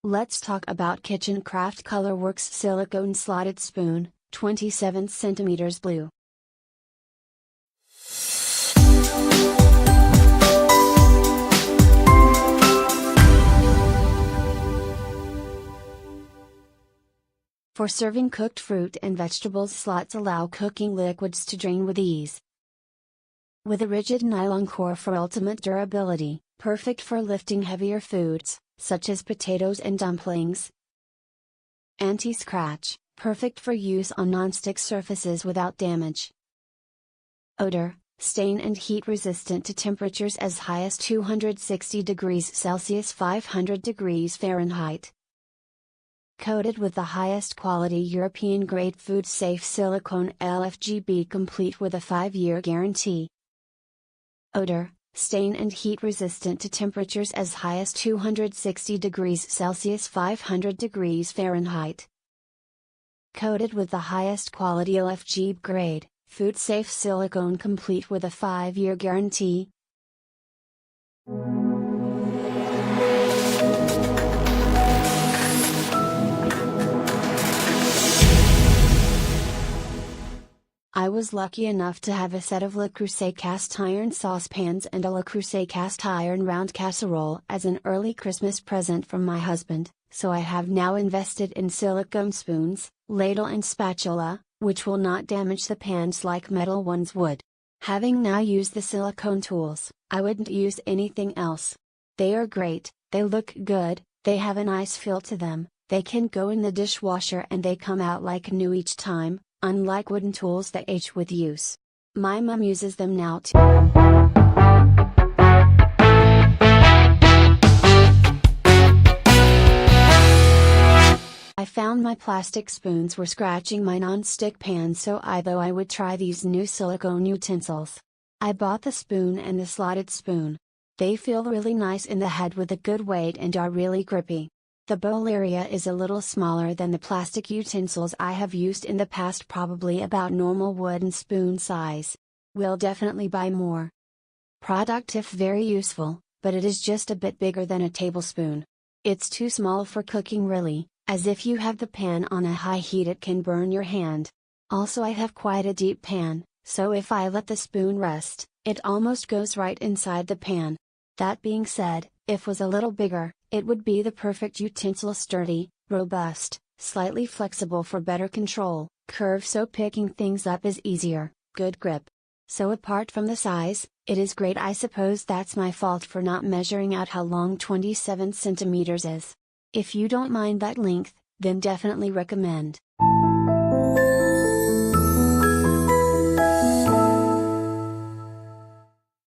Let's talk about KitchenCraft Colourworks Silicone Slotted Spoon, 27 cm blue. For serving cooked fruit and vegetables, slots allow cooking liquids to drain with ease. With a rigid nylon core for ultimate durability, perfect for lifting heavier foods, such as potatoes and dumplings. Anti-scratch, perfect for use on non-stick surfaces without damage. Odour, stain and heat resistant to temperatures as high as 260 degrees Celsius 500 degrees Fahrenheit. Coated with the highest quality European grade food safe silicone LFGB, complete with a 5-year guarantee. Odour, stain and heat resistant to temperatures as high as 260 degrees Celsius 500 degrees Fahrenheit. Coated with the highest quality LFGB-grade, food safe silicone, complete with a 5-year guarantee. I was lucky enough to have a set of Le Creuset cast iron saucepans and a Le Creuset cast iron round casserole as an early Christmas present from my husband, so I have now invested in silicone spoons, ladle and spatula, which will not damage the pans like metal ones would. Having now used the silicone tools, I wouldn't use anything else. They are great, they look good, they have a nice feel to them, they can go in the dishwasher and they come out like new each time, unlike wooden tools that age with use. My mom uses them now too. I found my plastic spoons were scratching my non-stick pan, so I thought I would try these new silicone utensils. I bought the spoon and the slotted spoon. They feel really nice in the head with a good weight and are really grippy. The bowl area is a little smaller than the plastic utensils I have used in the past, probably about normal wooden spoon size. Will definitely buy more. Product if very useful, but it is just a bit bigger than a tablespoon. It's too small for cooking really, as if you have the pan on a high heat it can burn your hand. Also I have quite a deep pan, so if I let the spoon rest, it almost goes right inside the pan. That being said, if was a little bigger, it would be the perfect utensil, sturdy, robust, slightly flexible for better control, curve so picking things up is easier, good grip. So apart from the size, it is great. I suppose that's my fault for not measuring out how long 27 centimeters is. If you don't mind that length, then definitely recommend.